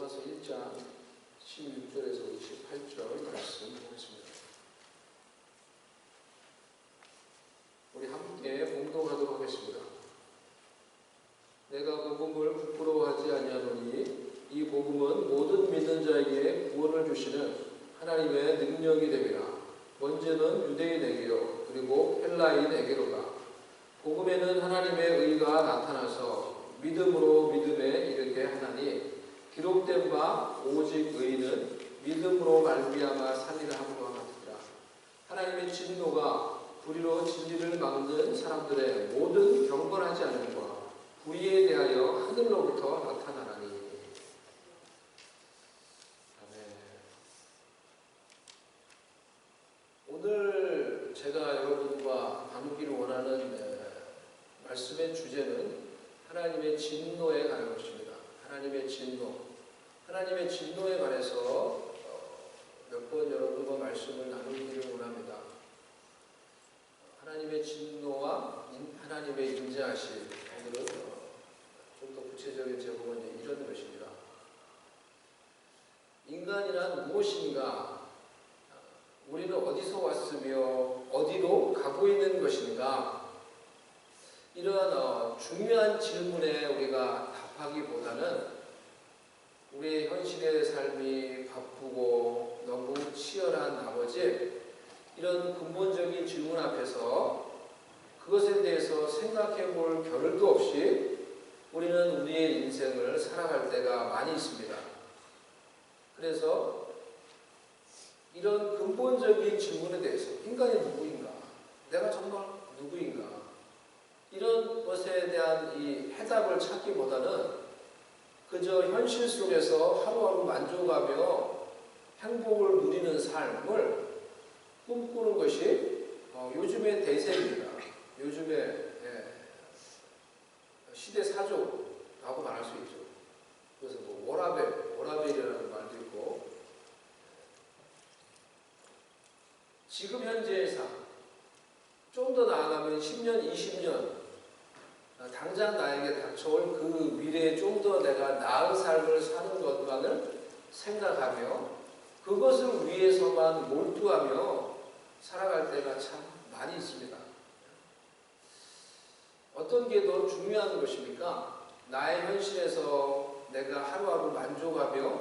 로마서 1장 16절에서 28절 말씀 보겠습니다. 우리 함께 봉독하도록 하겠습니다. 내가 복음을 부끄러워하지 아니하노니 이 복음은 모든 믿는 자에게 구원을 주시는 하나님의 능력이 됨이라. 먼저는 유대인에게요 그리고 헬라인에게로다. 복음에는 하나님의 의가 나타나서 믿음으로 믿음에 이르게 하나니 기록된 바 오직 의인은 믿음으로 말미암아 살리라 함과 같으라. 하나님의 진노가 불의로 진리를 막는 사람들의 모든 경건하지 않음과 불의에 대하여 하늘로부터 나타나라니. 아멘. 오늘 제가 여러분과 나누기를 원하는 말씀의 주제는 하나님의 진노에 관한 것입니다. 하나님의 진노. 하나님의 진노에 관해서 몇 번 여러분과 말씀을 나누기를 원합니다. 하나님의 진노와 하나님의 인자하심. 오늘은 좀 더 구체적인 제목은 이런 것입니다. 인간이란 무엇인가? 우리는 어디서 왔으며 어디로 가고 있는 것인가? 이러한 중요한 질문에 우리가 답하기보다는 우리의 현실의 삶이 바쁘고 너무 치열한 나머지 이런 근본적인 질문 앞에서 그것에 대해서 생각해 볼 겨를도 없이 우리는 우리의 인생을 살아갈 때가 많이 있습니다. 그래서 이런 근본적인 질문에 대해서 인간이 누구인가? 내가 정말 누구인가? 이런 것에 대한 이 해답을 찾기보다는 그저 현실 속에서 하루하루 만족하며 행복을 누리는 삶을 꿈꾸는 것이 요즘의 대세입니다. 요즘의 시대 사조라고 말할 수 있죠. 그래서 뭐 워라벨이라는 말도 있고, 지금 현재의 삶, 좀 더 나아가면 10년, 20년 당장 나에게 닥쳐올 그 미래에 좀 더 내가 나은 삶을 사는 것만을 생각하며 그것을 위해서만 몰두하며 살아갈 때가 참 많이 있습니다. 어떤 게 더 중요한 것입니까? 나의 현실에서 내가 하루하루 만족하며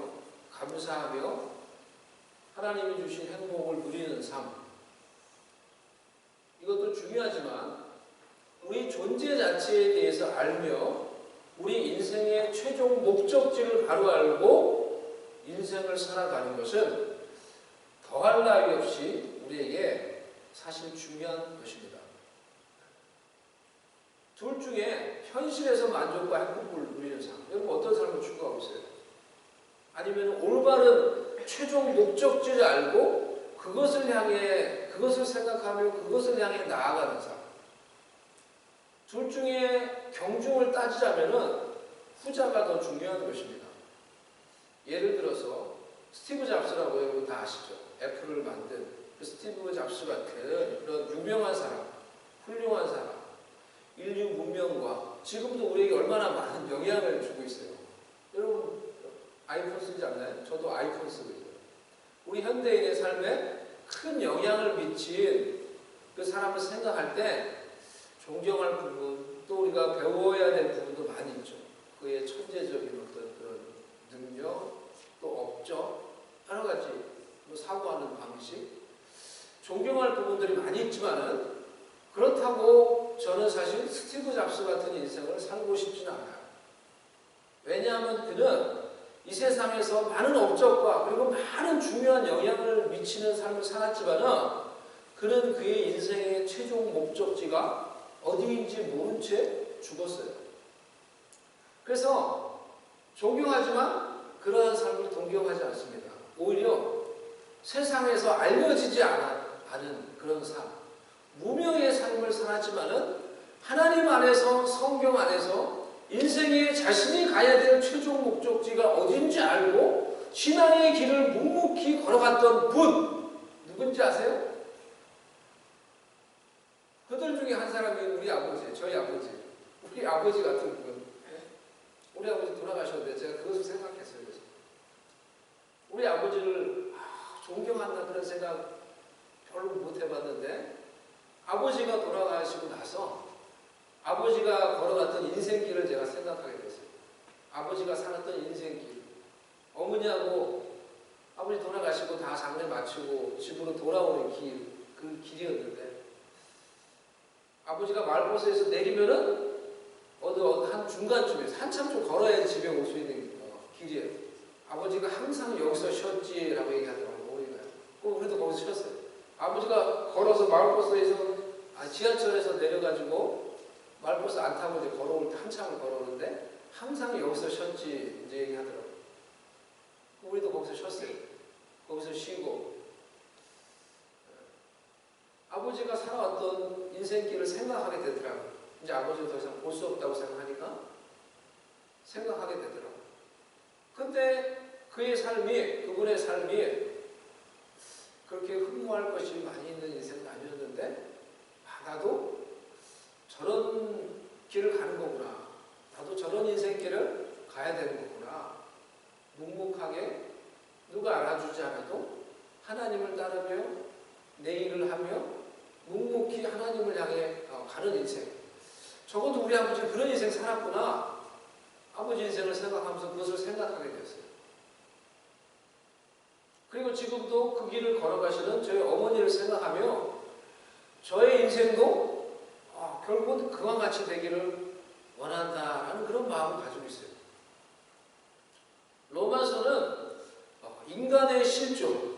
감사하며 하나님이 주신 행복을 누리는 삶, 이것도 중요하지만 우리 존재 자체에 대해서 알며 우리 인생의 최종 목적지를 바로 알고 인생을 살아가는 것은 더할 나위 없이 우리에게 사실 중요한 것입니다. 둘 중에 현실에서 만족과 행복을 누리는 삶, 여러분 어떤 삶을 추구하고 있어요? 아니면 올바른 최종 목적지를 알고 그것을 향해, 그것을 생각하며 그것을 향해 나아가는 삶. 둘 중에 경중을 따지자면은 후자가 더 중요한 것입니다. 예를 들어서 스티브 잡스라고 여러분 다 아시죠? 애플을 만든 그 스티브 잡스 같은 그런 유명한 사람, 훌륭한 사람, 인류 문명과 지금도 우리에게 얼마나 많은 영향을 주고 있어요. 여러분 아이폰 쓰지 않나요? 저도 아이폰 쓰고 있어요. 우리 현대인의 삶에 큰 영향을 미친 그 사람을 생각할 때 존경할 부분, 또 우리가 배워야 될 부분도 많이 있죠. 그의 천재적인 어떤 그런 능력, 또 업적, 여러 가지 뭐 사고하는 방식, 존경할 부분들이 많이 있지만은 그렇다고 저는 사실 스티브 잡스 같은 인생을 살고 싶지는 않아요. 왜냐하면 그는 이 세상에서 많은 업적과 그리고 많은 중요한 영향을 미치는 삶을 살았지만은 그는 그의 인생의 최종 목적지가 어디인지 모른 채 죽었어요. 그래서 존경하지만 그러한 삶을 동경하지 않습니다. 오히려 세상에서 알려지지 않은 그런 삶, 무명의 삶을 살았지만은 하나님 안에서, 성경 안에서 인생에 자신이 가야 될 최종 목적지가 어딘지 알고 신앙의 길을 묵묵히 걸어갔던 분, 누군지 아세요? 그들 중에 한 사람이 우리 아버지, 저희 아버지, 우리 아버지 같은 분. 우리 아버지 돌아가셨는데 제가 그것을 생각했어요. 그래서 생각 별로 못 해봤는데 아버지가 돌아가시고 나서 아버지가 걸어갔던 인생길을 제가 생각하게 됐어요. 아버지가 살았던 인생길. 어머니하고 아버지 돌아가시고 다 장례 마치고 집으로 돌아오는 길, 그 길이었는데 아버지가 마을버스에서 내리면은 한 중간쯤에 한참 좀 걸어야 집에 올 수 있는 길이에요. 아버지가 항상 여기서 쉬었지라고 얘기하더라고요. 어머니가. 우리도 거기서 쉬었어요. 아버지가 걸어서 마을버스에서 지하철에서 내려가지고 마을버스 안 타고 이제 걸어올 때 한참을 걸어오는데 항상 여기서 쉬었지 이제 얘기하더라고요. 우리도 거기서 쉬었어요. 거기서 쉬고 아버지가 살아왔던 인생길을 생각하게 되더라고요. 이제 아버지를 더 이상 볼 수 없다고 생각하니까 생각하게 되더라고요. 근데 그분의 삶이 그렇게 흠모할 것이 많이 있는 인생은 아니었는데 나도 저런 길을 가는 거구나. 나도 저런 인생길을 가야 되는 거구나. 묵묵하게 누가 알아주지 않아도 하나님을 따르며 내 일을 하며 묵묵히 하나님을 향해 가는 인생. 적어도 우리 아버지 그런 인생 살았구나. 아버지 인생을 생각하면서 그것을 생각하게 됐어요. 그리고 지금도 그 길을 걸어가시는 저희 어머니를 생각하며 저의 인생도 결국은 그와 같이 되기를 원한다라는 그런 마음을 가지고 있어요. 로마서는 인간의 실존,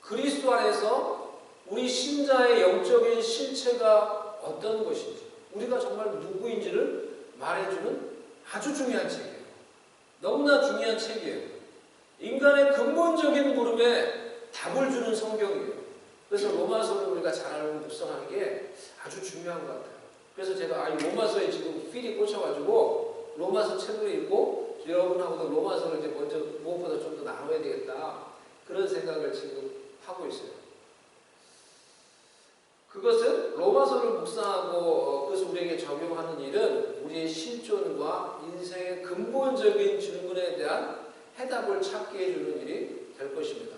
그리스도 안에서 우리 신자의 영적인 실체가 어떤 것인지, 우리가 정말 누구인지를 말해주는 아주 중요한 책이에요. 너무나 중요한 책이에요. 인간의 근본적인 물음에 답을 주는 성경이에요. 그래서 로마서를 우리가 잘 알고 묵상하는 게 아주 중요한 것 같아요. 그래서 제가 이 로마서에 지금 필이 꽂혀가지고 로마서 책을 읽고 여러분하고도 로마서를 이제 먼저 무엇보다 좀 더 나눠야 되겠다. 그런 생각을 지금 하고 있어요. 그것은 로마서를 묵상하고 그것을 우리에게 적용하는 일은 우리의 실존과 인생의 근본적인 질문에 대한 해답을 찾게 해주는 일이 될 것입니다.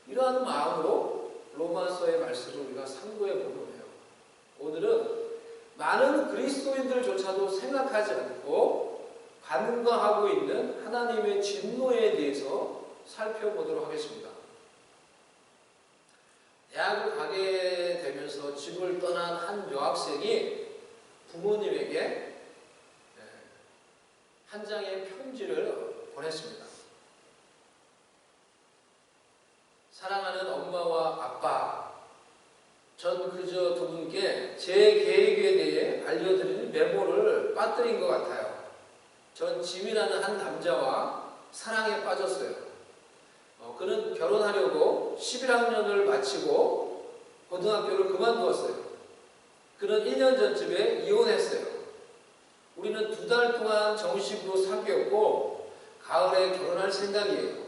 이러한 마음으로 로마서의 말씀을 우리가 상고해 보면 해요. 오늘은 많은 그리스도인들조차도 생각하지 않고 간과하고 있는 하나님의 진노에 대해서 살펴보도록 하겠습니다. 대학을 가게 되면서 집을 떠난 한 여학생이 부모님에게 한 장의 편지를 보냈습니다. 사랑하는 엄마와 아빠, 전 그저 두 분께 제 계획에 대해 알려드리는 메모를 빠뜨린 것 같아요. 전 짐이라는 한 남자와 사랑에 빠졌어요. 그는 결혼하려고 11학년을 마치고 고등학교를 그만두었어요. 그는 1년 전쯤에 이혼했어요. 우리는 2달 동안 정식으로 사귀었고 가을에 결혼할 생각이에요.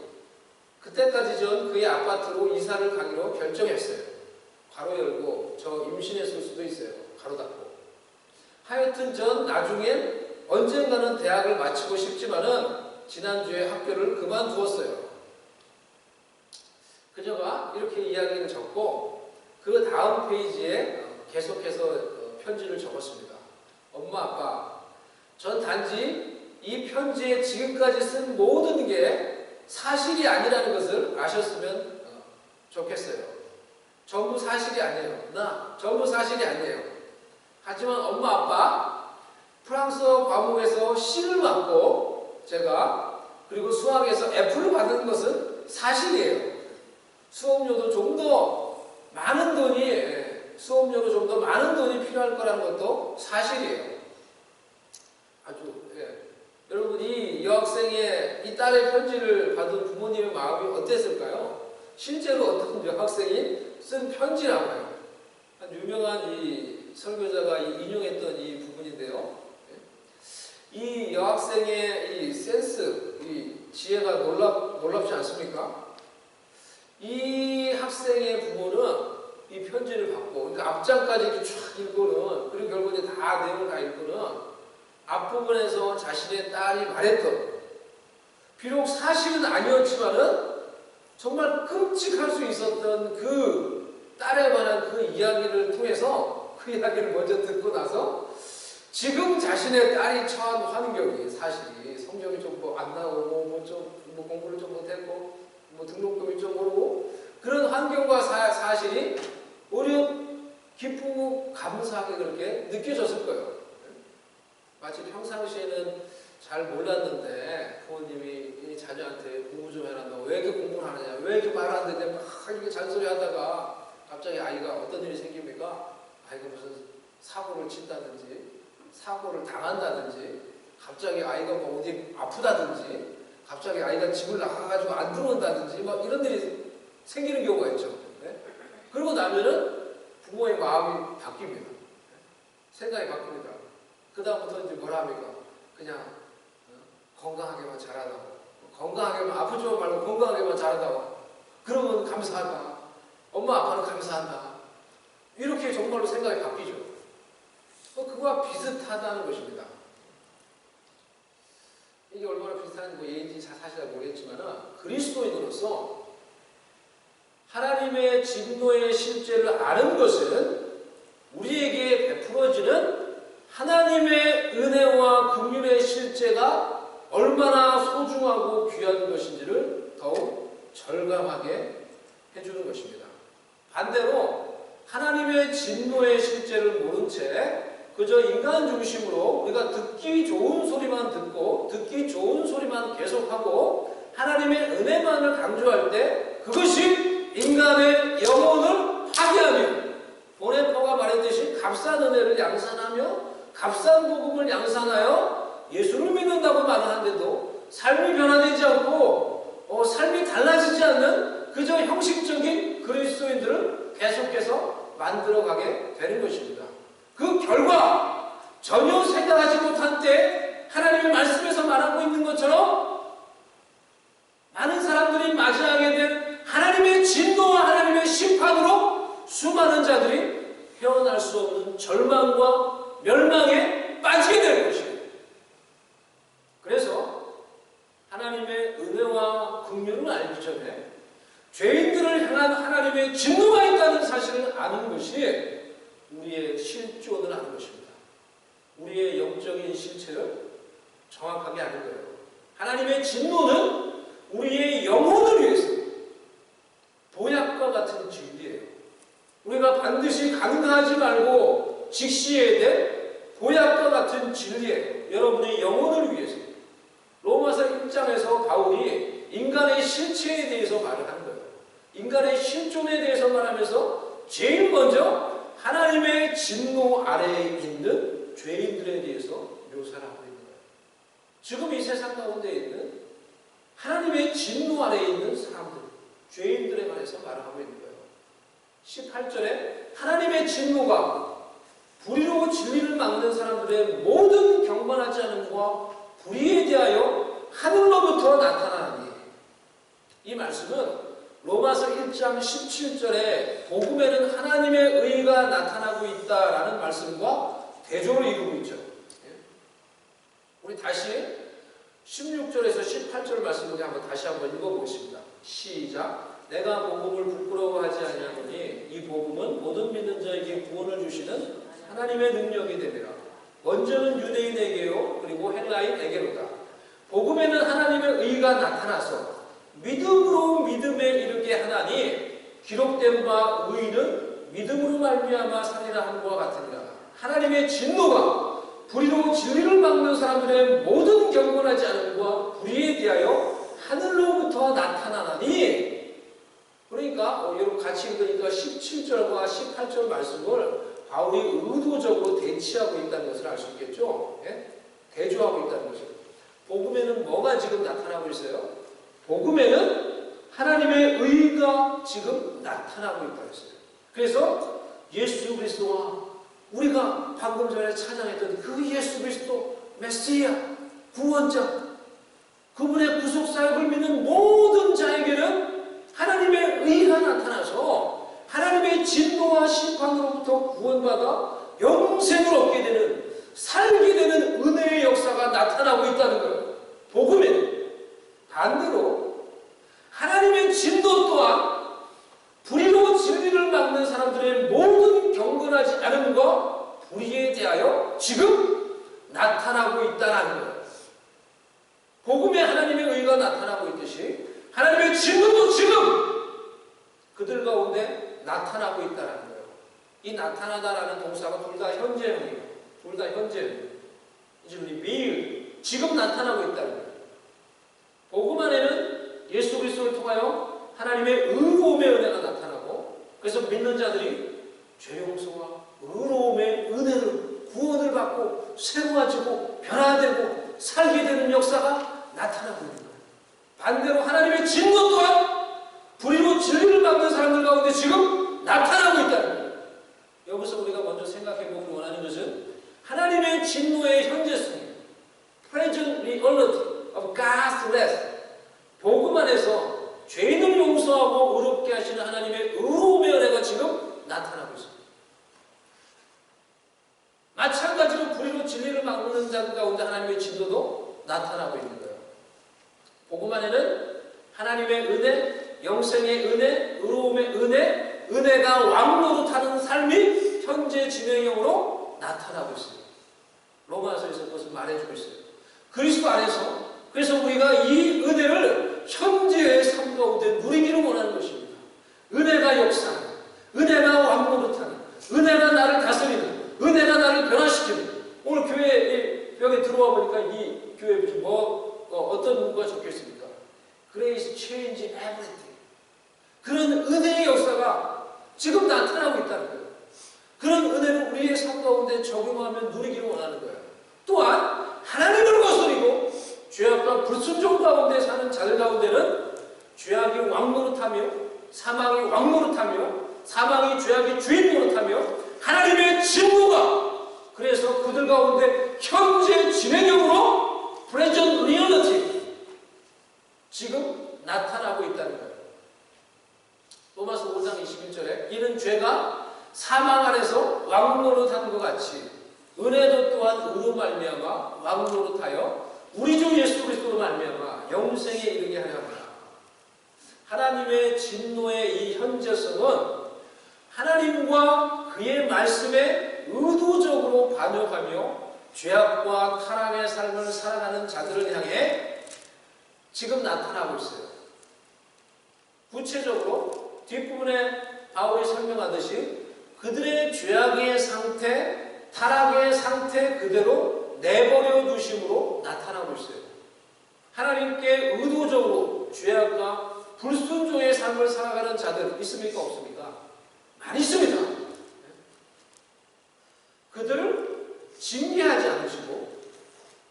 그때까지 전 그의 아파트로 이사를 가기로 결정했어요. 괄호 열고 저 임신했을 수도 있어요. 가로 닫고. 하여튼 전 나중엔 언젠가는 대학을 마치고 싶지만은 지난주에 학교를 그만두었어요. 그녀가 이렇게 이야기를 적고 그 다음 페이지에 계속해서 편지를 적었습니다. 엄마, 아빠, 전 단지 이 편지에 지금까지 쓴 모든 게 사실이 아니라는 것을 아셨으면 좋겠어요. 전부 사실이 아니에요. 전부 사실이 아니에요. 하지만 엄마, 아빠, 프랑스어 과목에서 C를 받고 제가 그리고 수학에서 F를 받은 것은 사실이에요. 수업료도 좀 더 많은 돈이 필요할 거라는 것도 사실이에요. 여러분 이 여학생의 이 딸의 편지를 받은 부모님의 마음이 어땠을까요? 실제로 어떤 여학생이 쓴 편지라고요. 한 유명한 이 설교자가 인용했던 이 부분인데요. 이 여학생의 이 센스, 이 지혜가 놀랍지 않습니까? 이 학생의 부모는 이 편지를 받고, 그러니까 앞장까지 이렇게 쫙 읽고는, 그리고 결국 이제 다 내용을 다 읽고는 앞부분에서 자신의 딸이 말했던, 비록 사실은 아니었지만은 정말 끔찍할 수 있었던 그 딸에 관한 그 이야기를 통해서 그 이야기를 먼저 듣고 나서 지금 자신의 딸이 처한 환경이 사실이 성적이 좀 뭐 안 나오고 뭐 공부를 좀 못했고 뭐 등록금이 좀 오르고 그런 환경과 사실이 오히려 기쁘고 감사하게 그렇게 느껴졌을 거예요. 마치 평상시에는 잘 몰랐는데 부모님이 자녀한테 공부 좀 해라. 너 왜 이렇게 공부를 하느냐. 왜 이렇게 말 안 되냐. 막 이렇게 잔소리 하다가 갑자기 아이가 어떤 일이 생깁니까? 아이가 무슨 사고를 친다든지 사고를 당한다든지 갑자기 아이가 뭐 어디 아프다든지 갑자기 아이가 집을 나가가지고 안 들어온다든지 막 이런 일이 생기는 경우가 있죠. 네? 그러고 나면은 부모의 마음이 바뀝니다. 생각이 바뀝니다. 그 다음부터 이제 뭐라 합니까? 그냥 건강하게만 자라다가 건강하게만 아프지만 말고 건강하게만 자라다가 그러면 감사하다. 엄마 아빠는 감사한다. 이렇게 정말로 생각이 바뀌죠. 그거와 비슷하다는 것입니다. 이게 얼마나 비슷한 예인지 사실 잘 모르겠지만 그리스도인으로서 하나님의 진노의 실제를 아는 것은 우리에게 베풀어지는 하나님의 은혜와 긍휼의 실제가 얼마나 소중하고 귀한 것인지를 더욱 절감하게 해주는 것입니다. 반대로 하나님의 진노의 실제를 모른 채 그저 인간 중심으로 우리가 듣기 좋은 소리만 듣고 듣기 좋은 소리만 계속하고 하나님의 은혜만을 강조할 때 그것이 인간의 영혼을 파괴하며 보네퍼가 말했듯이 값싼 은혜를 양산하며 값싼 복음을 양산하여 예수를 믿는다고 말하는데도 삶이 변화되지 않고 삶이 달라지지 않는 그저 형식적인 그리스도인들을 계속해서 만들어가게 되는 것입니다. 그 결과 전혀 생각하지 못한 때 하나님의 말씀에서 말하고 있는 것처럼 많은 사람들이 맞이하게 된 하나님의 진노와 하나님의 심판으로 수많은 자들이 헤어날 수 없는 절망과 멸망에 빠지게 될 것입니다. 그래서 하나님의 은혜와 긍휼을 알기 전에 죄인들을 향한 하나님의 진노가 있다는 사실을 아는 것이 우리의 실존을 아는 것입니다. 우리의 영적인 실체를 정확하게 아는 거예요. 하나님의 진노는 우리의 영혼을 위해서 보약과 같은 진리예요. 우리가 반드시 간과하지 말고 직시해야 될 보약과 같은 진리예요. 여러분의 영혼을 위해서. 로마서 1장에서 바울이 인간의 실체에 대해서 말을 하는 거예요. 인간의 실존에 대해서 말하면서 제일 먼저 하나님의 진노 아래에 있는 죄인들에 대해서 묘사를 하고 있는 거예요. 지금 이 세상 가운데 있는 하나님의 진노 아래에 있는 사람들, 죄인들에 관해서 말을 하고 있는 거예요. 18절에 하나님의 진노가 불의로 진리를 막는 사람들의 모든 경건하지 않음과 불의에 대하여 하늘로부터 나타나니, 이 말씀은 로마서 1장 17절에 복음에는 하나님의 의가 나타나고 있다라는 말씀과 대조를 이루고 있죠. 우리 다시 16절에서 18절 말씀을 다시 한번 읽어보겠습니다. 시작. 내가 복음을 부끄러워하지 아니하노니 이 복음은 모든 믿는 자에게 구원을 주시는 하나님의 능력이 되리라. 먼저는 유대인에게요 그리고 헬라인에게로다. 복음에는 하나님의 의가 나타나서 믿음으로 믿음에 이르게 하나니 기록된 바 의인은 믿음으로 말미암아 살리라 함과 같으니라. 하나님의 진노가 불의로 진리를 막는 사람들의 모든 경건하지 않음과 불의에 대하여 하늘로부터 나타나나니. 그러니까 여러분 같이 읽으니까 17절과 18절 말씀을 바울이 의도적으로 대치하고 있다는 것을 알 수 있겠죠. 예? 대조하고 있다는 것을. 복음에는 뭐가 지금 나타나고 있어요? 복음에는 하나님의 의가 지금 나타나고 있다고 했어요. 그래서 예수 그리스도와 우리가 방금 전에 찬양했던 그 예수 그리스도 메시아 구원자, 그분의 구속사역을 믿는 모든 자에게는 하나님의 의가 나타나서 하나님의 진노와 심판으로부터 구원받아 영생을 얻게 되는, 살게 되는 은혜의 역사가 나타나고 있다는 거예요. 복음에는. 반대로 하나님의 진노 우리에 대하여 지금 나타나고 있다는 거예요. 복음에 하나님의 의가 나타나고 있듯이 하나님의 진노도 지금 그들 가운데 나타나고 있다는 거예요. 이 나타나다라는 동사가 둘 다 현재형이에요. 둘 다 현재형. 이제 우리 매일 지금 나타나고 있다는 거예요. 복음 안에는 예수 그리스도를 통하여 하나님의 의로움의 은혜가 나타나고, 그래서 믿는 자들이 죄 용서와 의로움의 은혜를, 구원을 받고 새로워지고 변화되고 살게 되는 역사가 나타나고 있는 거예요. 반대로 하나님의 진노 또한 불의로 진리를 막는 사람들 가운데 지금 나타나고 있다는 거예요. 여기서 우리가 먼저 생각해 보기 원하는 것은 하나님의 진노의 현재성이에요. Present reality of God's wrath. 복음 안에서 죄인을 용서하고 의롭게 하시는 하나님의 의로움의 은혜가 지금 나타나고 있습니다. 마찬가지로 불의로 진리를 막는 자들 가운데 하나님의 진노도 나타나고 있는 거예요. 복음 안에는 하나님의 은혜, 영생의 은혜, 의로움의 은혜, 은혜가 왕노릇하는 삶이 현재 진행형으로 나타나고 있어요. 로마서에서 그것을 말해주고 있어요. 그리스도 안에서, 그래서 우리가 이 은혜를 현재의 삶 가운데 누리기를 원하는 것입니다. 은혜가 역사하는, 은혜가 왕노릇하는, 은혜가 나를 다스리는, 은혜가 나를 변화시키는. 오늘 교회 여기 들어와 보니까 이 교회 어떤 문구가 적혀 있습니까? Grace change everything. 그런 은혜의 역사가 지금 나타나고 있다는 거예요. 그런 은혜를 우리의 삶 가운데 적용하며 누리기를 원하는 거예요. 또한 하나님을 거스리고 죄악과 불순종 가운데 사는 자들 가운데는 죄악이 왕노릇하며 사망이 왕노릇하며 사망이 죄악의 주인 노릇하며 하나님의 진노가, 그래서 그들 가운데 현재 진행형으로 present reality 지금 나타나고 있다는 거예요. 로마서 5장 21절에 이는 죄가 사망 안에서 왕노릇한 것 같이 은혜도 또한 의로 말미암아 왕노릇하여 우리 주 예수 그리스도로 말미암아 영생에 이르게 하려 합니다. 하나님의 진노의 이 현재성은 하나님과 그의 말씀에 의도적으로 반역하며 죄악과 타락의 삶을 살아가는 자들을 향해 지금 나타나고 있어요. 구체적으로 뒷부분에 바울이 설명하듯이 그들의 죄악의 상태, 타락의 상태 그대로 내버려 두심으로 나타나고 있어요. 하나님께 의도적으로 죄악과 불순종의 삶을 살아가는 자들 있습니까? 없습니까? 많이 있습니다. 그들을 징계하지 않으시고,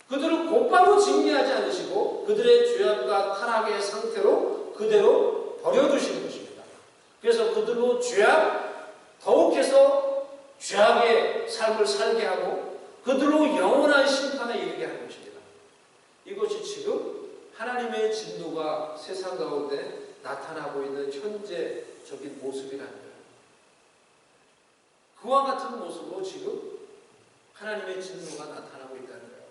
그들을 곧바로 징계하지 않으시고 그들의 죄악과 타락의 상태로 그대로 버려두시는 것입니다. 그래서 그들로 더욱해서 죄악의 삶을 살게 하고 그들로 영원한 심판에 이르게 하는 것입니다. 이것이 지금 하나님의 진노가 세상 가운데 나타나고 있는 현재적인 모습이라는 거예요. 그와 같은 모습으로 지금 하나님의 진노가 나타나고 있다는 거예요.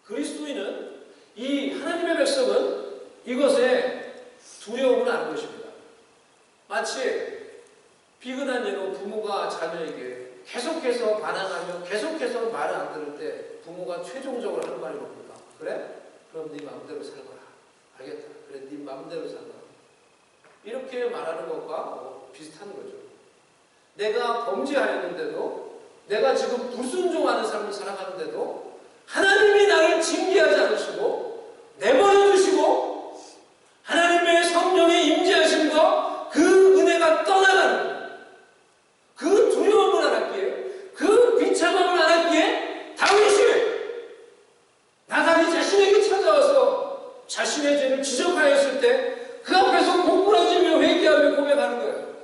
그리스도인은, 이 하나님의 백성은 이것에 두려움을 안 것입니다. 마치 비근한 예로 부모가 자녀에게 계속해서 반항하며 계속해서 말을 안 들을 때 부모가 최종적으로 하는 말이 뭡니까? 그래? 그럼 네 마음대로 살거라. 알겠다. 그래, 네 마음대로 살거라. 이렇게 말하는 것과 비슷한 거죠. 내가 범죄하였는데도, 내가 지금 불순종하는 삶을 살아가는데도 하나님이 나를 징계하지 않으시고 내버려 두시고 하나님의 성령의 임재하심과 그 은혜가 떠나가는, 그 두려움을 알았기에, 그 비참함을 알았기에 다윗이 나단이 자신에게 찾아와서 자신의 죄를 지적하였을 때 그 앞에서 공부라지며 회개하며 고백하는 거예요.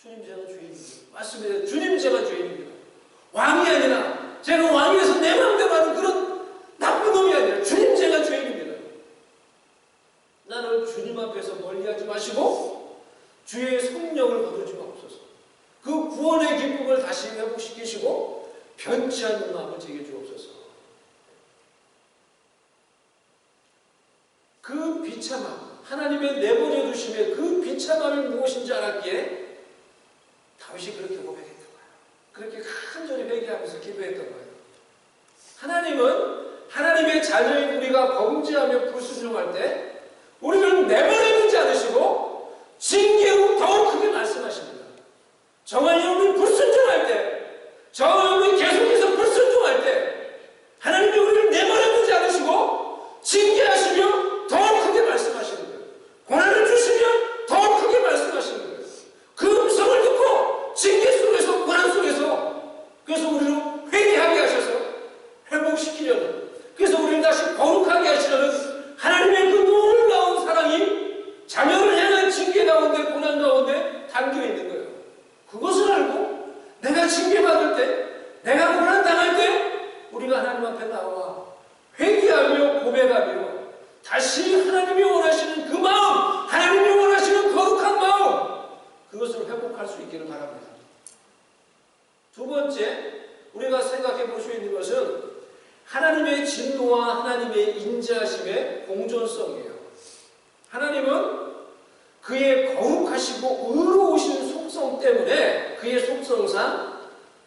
주님, 제가 죄인입니다. 맞습니다. 주님, 제가 죄인입니다. 왕이 아니라, 제가 왕위에서 내 마음대로 하는 그런 나쁜 놈이 아니라 주님, 제가 죄인입니다. 나를 주님 앞에서 멀리하지 마시고 주의 성령을 거두지 마옵소서. 그 구원의 기쁨을 다시 회복시키시고 변치 않는 마음을 제게 주옵소서. 그 비참함, 하나님의 내버려 두심의 그 비참함이 무엇인지 알았기에 다윗이 그렇게 고백했던 거예요. 그렇게 간절히 회개하면서 기도했던 거예요. 하나님은 하나님의 자녀인 우리가 범죄하며 불순종할 때 우리를 내버려두지 않으시고 징계로 더욱 크게 말씀하십니다. 저와 여러분이 불순종할 때, 저와 여러분이 계속해서 불순종할 때 하나님이 우리를 내버려두지 않으시고 징계하시며 더욱 크게 말씀하시는 거예요. 고난을 주시며 더욱 크게 말씀하시는 거예요. 그 음성을 듣고 징계 속에서, 고난 속에서, 그래서 우리를 회개하게 하셔서 회복시키려는, 그래서 우리를 다시 거룩하게 하시려는 하나님의 그 놀라운 사랑이 자녀를 향한 징계 가운데, 고난 가운데 담겨 있는 거예요. 그것을 알고 내가 징계받을 때, 내가 고난당할 때 우리가 하나님 앞에 나와 회개하며 고백하며 다시 하나님이 원하시는 그 마음, 하나님이 원하시는 거룩한 마음, 그것을 회복할 수 있기를 바랍니다. 두 번째, 우리가 생각해 볼 수 있는 것은 하나님의 진노와 하나님의 인자하심의 공존성이에요. 하나님은 그의 거룩하시고 의로우신 속성 때문에 그의 속성상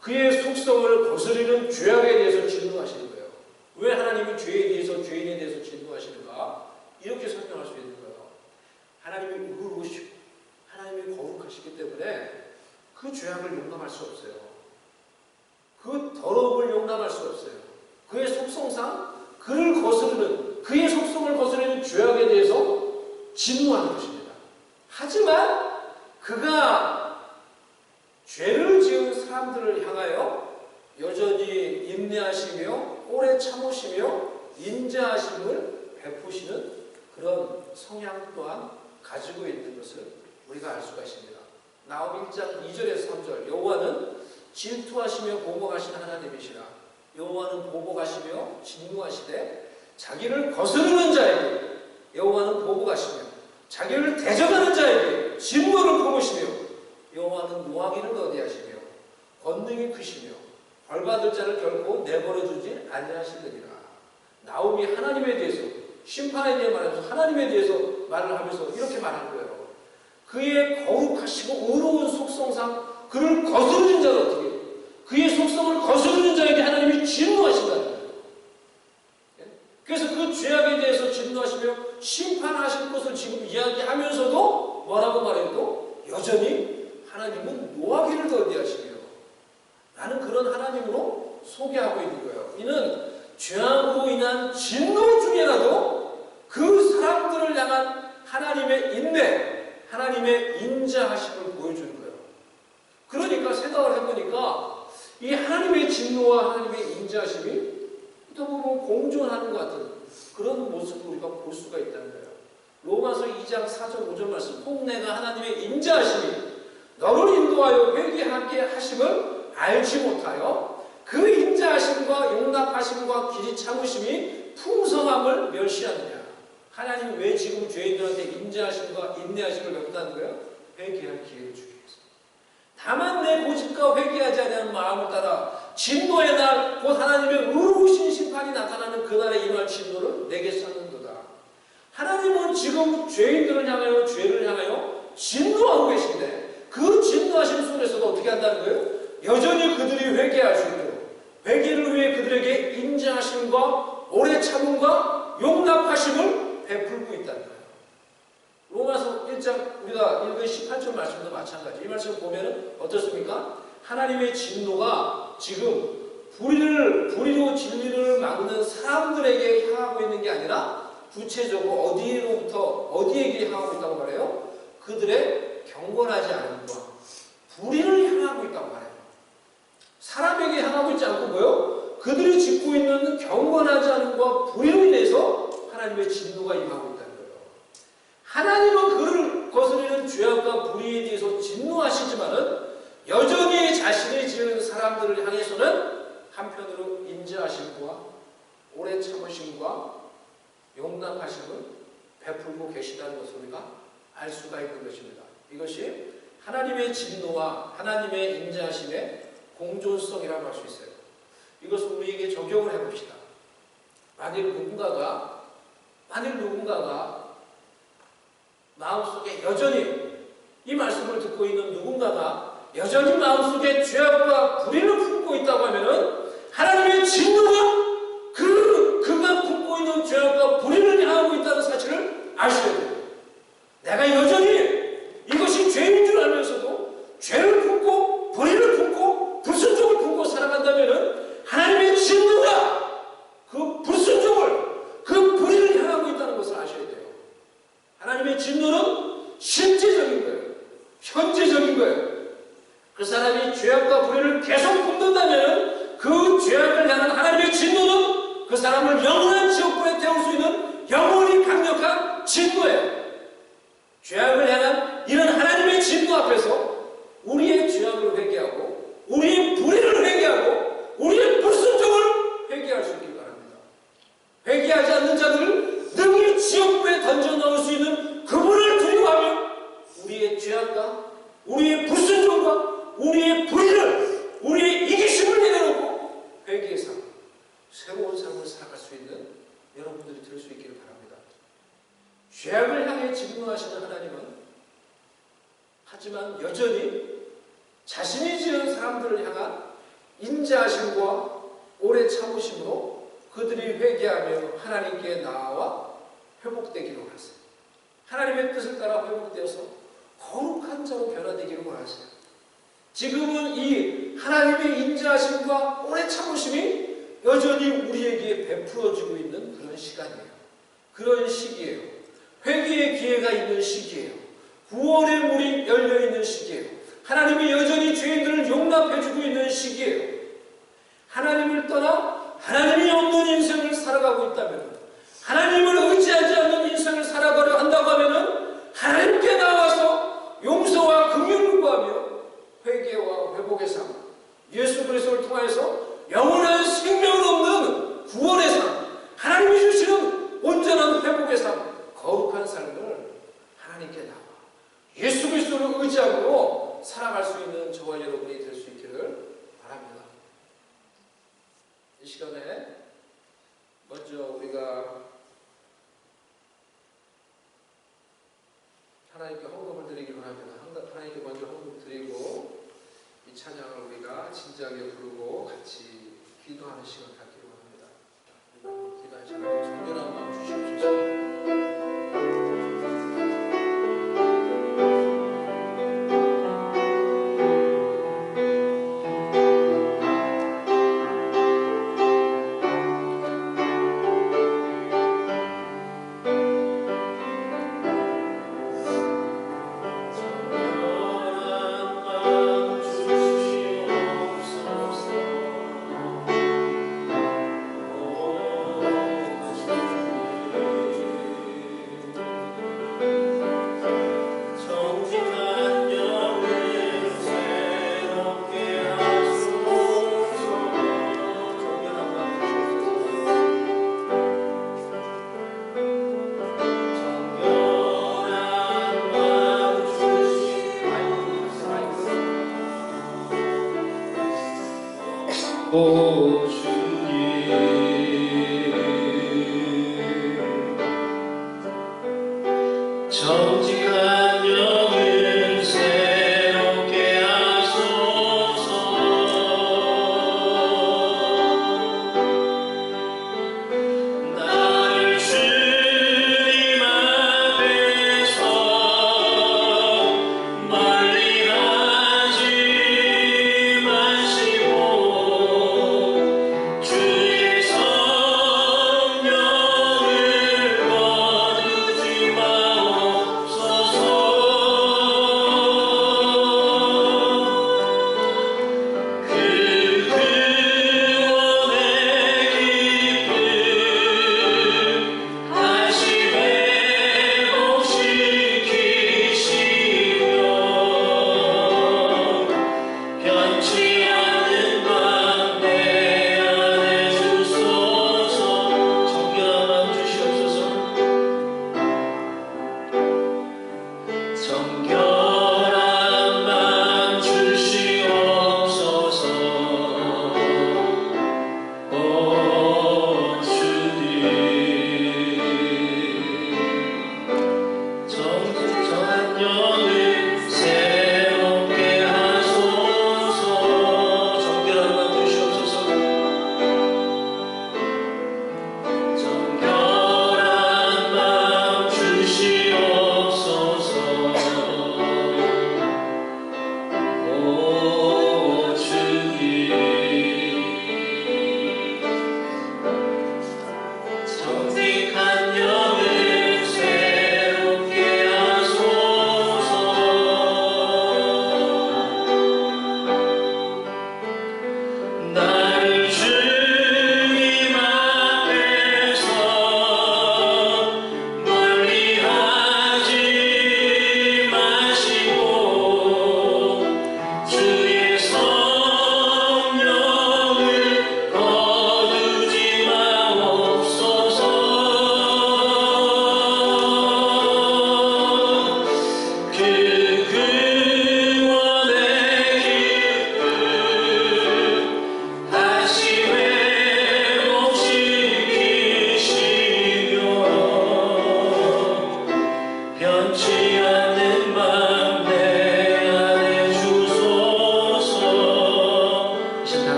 그의 속성을 거스르는 죄악에 대해서 진노하시는 거예요. 왜 하나님이 죄에 대해서 진노하시는가? 이렇게 설명할 수 있는 거예요. 하나님이 의로우시고 하나님이 거룩하시기 때문에 그 죄악을 용납할 수 없어요. 그 더러움을 용납할 수 없어요. 그의 속성상 그를 거스르는, 그의 속성을 거스르는 죄악에 대해서 진노하는 것입니다. 하지만 그가 죄를 지은 사람들을 향하여 여전히 인내하시며 오래 참으시며 인자하심을 베푸시는 그런 성향 또한 가지고 있는 것을 우리가 알 수가 있습니다. 나홈 1장 2절에서 3절, 여호와는 질투하시며 보복하신 하나님이시라. 여호와는 보복하시며 진노하시되 자기를 거스르는 자에게 여호와는 보복하시며 자기를 대적하는 자에게 진노를 품으시며 여호와는 노하기를 더디하시며 권능이 크시며 벌받을 자를 결코 내버려두지 아니하시느니라. 나홈이 하나님에 대해서, 심판에 대해 말하면서 하나님에 대해서 말을 하면서 이렇게 말하는 거예요. 그의 거룩하시고 의로운 속성상 그를 거스르는 자는 어떻게 해요? 그의 속성을 거스르는 자에게 하나님이 진노하신다는 거예요. 그래서 그 죄악에 대해서 진노하시며 심판하실 것을 지금 이야기하면서도 뭐라고 말해도 여전히 하나님은 노하기를 더디하시며 나는 그런 하나님으로 소개하고 있는 거예요. 이는 죄악으로 인한 진노 중에라도 그 사람들을 향한 하나님의 인내, 하나님의 인자하심을 보여주는 거예요. 그러니까 생각을 해보니까 이 하나님의 진노와 하나님의 인자하심이 또 보면 공존하는 것 같은 그런 모습을 우리가 볼 수가 있다는 거예요. 로마서 2장 4절 5절 말씀, 혹 내가 하나님의 인자하심이 너를 인도하여 회개하게 하심을 알지 못하여 그 인자하심과 용납하심과 길이 참으심이 풍성함을 멸시하느냐. 하나님이 왜 지금 죄인들한테 인자하심과 인내하심을 베푼다는 거예요? 회개할 기회를 주기 위해서. 다만 내 고집과 회개하지 않는 마음을 따라 진노의 날, 곧 하나님의 의로우신 심판이 나타나는 그날에 임할 진노를 내게 쌓는도다. 하나님은 지금 죄인들을 향하여, 죄를 향하여 진노하고 계신데 그 진노하심 속에서도 어떻게 한다는 거예요? 여전히 그들이 회개할 수 있도록 회개를 위해 그들에게 인자하심과 오래 참음과 용납하심을 베풀고 있다는 거예요. 로마서 1장 우리가 읽은 18절 말씀도 마찬가지. 이 말씀 보면은 어떻습니까? 하나님의 진노가 지금 불의로 진리를 막는 사람들에게 향하고 있는 게 아니라 구체적으로 어디에게 향하고 있다고 말해요? 그들의 경건하지 않음과 불의를 향하고 있다고 말해요. 사람에게 향하고 있지 않고 뭐요? 그들이 짓고 있는 경건하지 않음과 불의로 인해서 하나님의 진노가 임하고 있다는 거예요. 하나님은 그를 거스르는 죄악과 불의에 대해서 진노하시지만은 여전히 자신이 지은 사람들을 향해서는 한편으로 인자하심과 오래 참으심과 용납하심을 베풀고 계시다는 것을 우리가 알 수가 있는 것입니다. 이것이 하나님의 진노와 하나님의 인자하심의 공존성이라고 할 수 있어요. 이것을 우리에게 적용을 해봅시다. 만일 누군가가 마음속에 여전히 이 말씀을 듣고 있는 누군가가 여전히 마음속에 죄악과 불의를 품고 있다고 하면은 하나님의 진노가 그가 품고 있는 죄악과 불의를 향하고 있다는 사실을 아셔야 돼요. 내가 여전히 이것이 죄인 줄 알면서도 죄를 품고 불의를 품고 불순종을 품고 살아간다면은 하나님의 진노가 그 불순종을 그 불의를 향하고 있다는 것을 아셔야 돼요. 하나님의 진노는 실제적인 거예요. 현재적인 거예요. 그 사람이 죄악과 불의를 계속 품는다면 그 죄악을 향한 하나님의 진노는 그 사람을 영원한 지옥불에 태울 수 있는 영원히 강력한 진노예요. 죄악을 향한 이런 하나님의 진노 앞에서 우리의 죄악을 회개하고 우리의 불의를 회개하고 우리의 불순종을 회개할 수 있길 바랍니다. 회개하지 않는 자들을 능히 지옥불에 던져 넣을 수 있는 그분을 두려워하며 우리의 죄악과 우리의 불순종과 우리의 불의를 우리의 이기심을 내려놓고 회개의 삶, 새로운 삶을 살아갈 수 있는 여러분들이 될 수 있기를 바랍니다. 죄악을 향해 진노하시는 하나님은 하지만 여전히 자신이 지은 사람들을 향한 인자하심과 오래 참으심으로 그들이 회개하며 하나님께 나아와 회복되기를 원하세요. 하나님의 뜻을 따라 회복되어서 거룩한 자로 변화되기를 원하세요. 지금은 이 하나님의 인자하심과 오래 참으심이 여전히 우리에게 베풀어지고 있는 그런 시간이에요. 그런 시기예요. 회개의 기회가 있는 시기예요. 구원의 문이 열려있는 시기예요. 하나님이 여전히 죄인들을 용납해주고 있는 시기예요. 하나님을 떠나 하나님이 없는 인생을 살아가고 있다면, 하나님을 의지하지 않는 인생을 살아가려 한다고 하면 하나님께 나와서 용서와 긍휼을 구하며 회개와 회복의 삶, 예수 그리스도를 통하여서 영원한 생명을 얻는 구원의 삶, 하나님이 주시는 온전한 회복의 삶, 거룩한 삶을 하나님께 나와 예수 그리스도를 의지함으로 살아갈 수 있는 저와 여러분이 될 수 있기를 바랍니다. 이 시간에 먼저 우리가 하나님께 헌금을 드리기로 합니다. 하나님께 먼저 헌금 드리고 이 찬양을 우리가 진지하게 부르고 같이 기도하는 시간 갖기로 합니다. 기도할 시간에 정결한 마음 주시옵소서. 오 주님, 정직한 영을 새롭게 하소서. 나를 주님 앞에서 멀리 가지 마시고 주의 성령을 거두지 마옵소서.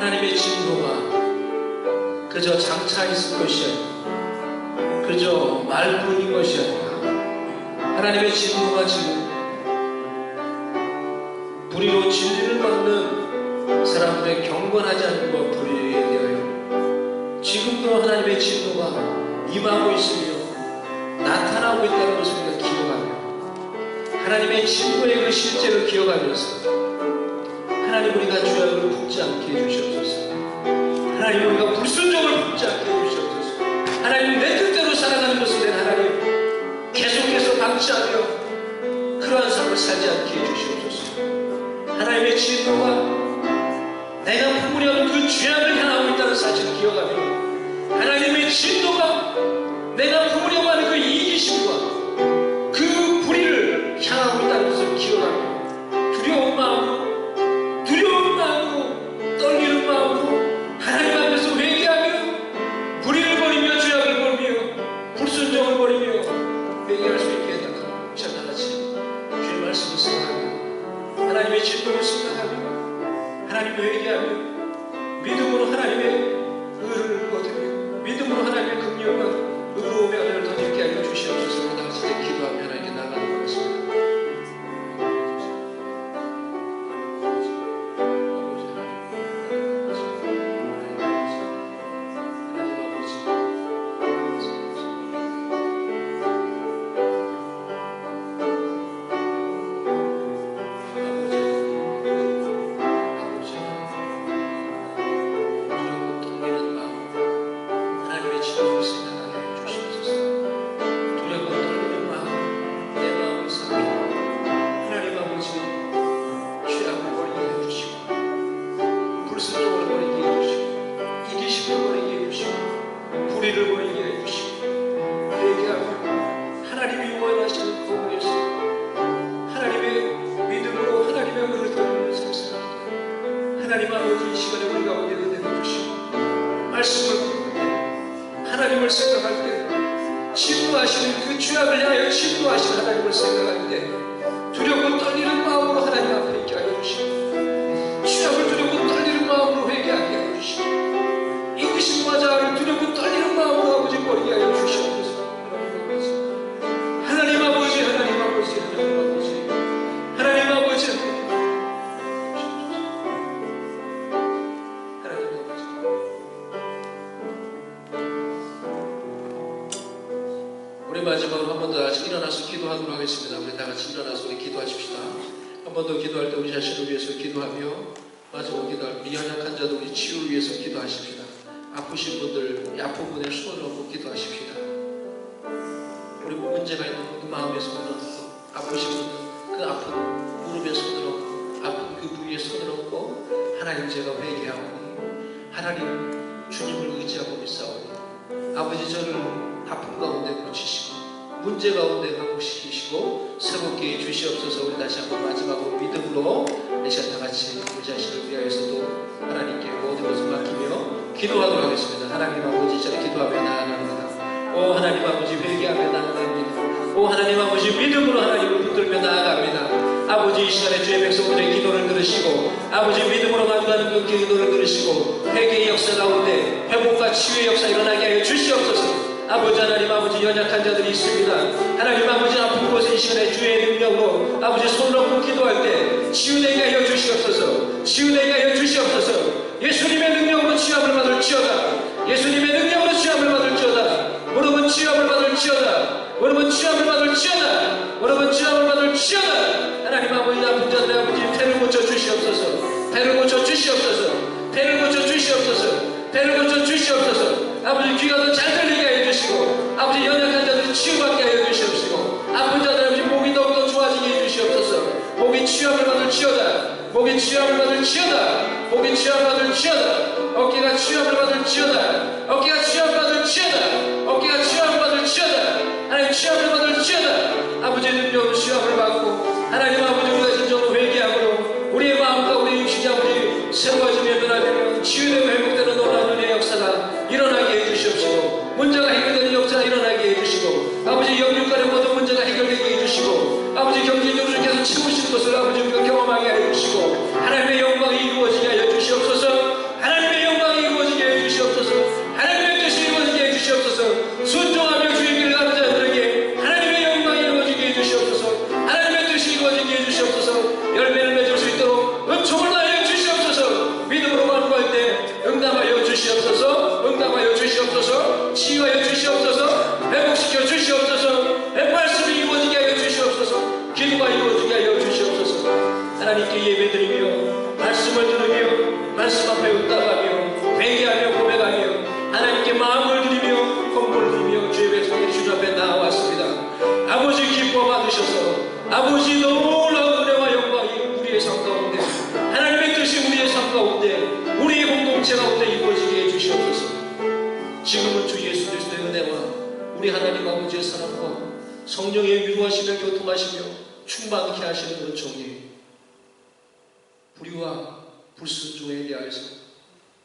하나님의 진노가 그저 장차 있을 것이 아니라 그저 말뿐인 것이 아니라 하나님의 진노가 지금 불의로 진리를 막는 사람들의 경건하지 않은 것 불의에 대하여 지금도 하나님의 진노가 임하고 있으며 나타나고 있다는 것을 우리가 기억하며 하나님의 진노의 그 실제를 기억하면서 하나님 우리가 죄악을 품지 않게 해주시옵소서. 하나님 우리가 불순종을 품지 않게 해주시옵소서. 하나님 내 뜻대로 살아가는 것을 내 하나님 계속해서 방치하며 그러한 삶을 살지 않게 해주시옵소서. 하나님의 진노가 내가 품으려는 그 죄악을 향하고 있다는 사실을 기억하며 하나님의 진노가 내가 품으려고 하는 그 이기심과 그 불의를 향하고 있다는 것을 기억하며 두려운 마음으로 떨리는 마음으로 하나님 앞에서 회개하며 불의를 버리며 죄악을 버리며 불순종을 버리며 회개할 수 있게 해달라고 다같이 주의 말씀을 생각하며 하나님의 진노를 생각하며 하나님을 회개하며 믿음으로 하나님의 의를 얻으며 믿음으로 하나님의 긍휼과 의로움의 은혜를 더 깊게 하여 주시옵소서. 다같이 기도하며 하나님께 나아가는 것 같습니다. 하나님 아버지 이 시간에 우리가 어디를 내려주시고 말씀을 부를 때 하나님을 생각할 때 진노하시는 그 죄악을 향하여 진노하시는 하나님을 생각할 때 두렵고 떨리는 마음으로 하나님 앞에 있게 하여 주시고 죄악을 두렵고 떨리는 마음으로 회개하게 하여 주시고 이기심과 자아를 두렵고 떨리는 마음으로 아버지 버리게 하여 주시옵소서. 하나님 아버지 하나님 아버지 하나님 아버지 하나님 아버지 우리 마지막으로 한 번 더 다시 일어나서 기도하도록 하겠습니다. 우리 다 같이 일어나서 우리 기도하십시다. 한 번 더 기도할 때 우리 자신을 위해서 기도하며 마지막 기도할 우리 연약한 자들 우리 치유를 위해서 기도하십시다. 아프신 분들 아픈 분의 손을 얹고 기도하십시다. 우리 문제가 있는 그 마음에 손을 얹고 아프신 분은 그 아픈 무릎에 손을 얹고 아픈 그 부위에 손을 얹고 하나님 제가 회개하오니 하나님 주님을 의지하고 믿사오니 아버지 저를 아픔 가운데 고치시고 문제 가운데 회복시키시고 새롭게 주시옵소서. 우리 다시 한번 마지막으로 믿음으로 이 시간 다같이 우리 자신을 위하여서도 하나님께 모든 것을 맡기며 기도하도록 하겠습니다. 하나님 아버지 저를 기도하며 나아갑니다. 오 하나님 아버지 회개하며 나아갑니다. 오 하나님 아버지 믿음으로 하나님을 붙들며 나아갑니다. 아버지 이 시간에 주의 백성들의 기도를 들으시고 아버지 믿음으로 만나는 그 기도를 들으시고 회개의 역사 가운데 회복과 치유의 역사 일어나게 하여 주시옵소서. 아버지 하나님 아버지 연약한 자들이 있습니다. 하나님 아버지 아픈 곳에 이 시간에 주의 능력으로 아버지 손을 얹고 기도할 때 치유되게 하여 주시옵소서. 치유되게 하여 주시옵소서. 예수님의 능력으로 치유함을 받을지어다. 예수님의 능력으로 치유함을 받을지어다. 무릎은 치유함을 받을지어다. 무릎은 치유함을 받을지어다. 무릎은 치유함을 받을지어다. 하나님 아버지 아픈 자들의 아버지 배를 고쳐 주시옵소서. 배를 고쳐 주시옵소서. 배를 고쳐 주시옵소서. 배를 고쳐 주시옵소서. 아버지 귀가 더 잘 들리게 하여 주시고 아버지 연약한 자들이 치유받게 하여 주시옵시고 아픈 자들 아버지 목이 더욱더 좋아지게 해 주시옵소서. 목이 치유함을 받을지어다. 목이 치유함을 받을지어다. 목이 치유함을 받을지어다. 어깨가 치유함을 받을지어다. 어깨가 치유함을 받을지어다. 어깨가 치유함을 받을지어다. 하나님 치유함을 받을지어다. 아버지의 능력으로 치유함을 받고 하나님 아버지 우리가 진정으로 회개함으로 우리의 마음과 우리의 육신이 아버지 새로워지며 변화되며 치유되고 회복되는 놀라운 은혜의 역사가 일어나게 해주시옵시고 문제가 해결되는 역사가 일어나게 해주시고 아버지 영육간의 모든 문제가 해결되게 해주시고 아버지 경제적으로 계속 채우시는 것을 아버지 우리가 경험하게 해주시고 하나님의 영광이 이루어지게 하여 주시옵소서. 하나님 성령의 위로하시며 교통하시며 충만케 하시는 은총이 불의와 불순종에 대하여서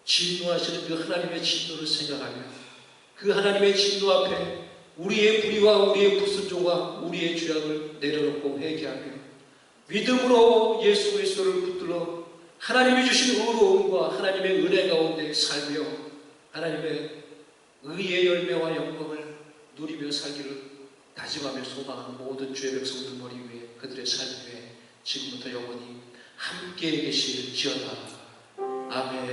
진노하시는 그 하나님의 진노를 생각하며 그 하나님의 진노 앞에 우리의 불의와 우리의 불순종과 우리의 죄악을 내려놓고 회개하며 믿음으로 예수 그리스도를 붙들러 하나님이 주신 의로움과 하나님의 은혜 가운데 살며 하나님의 의의 열매와 영광을 누리며 살기를 다짐하며 소망하는 모든 주의 백성들 머리 위에 그들의 삶 위에 지금부터 영원히 함께 계실지어다. 아멘.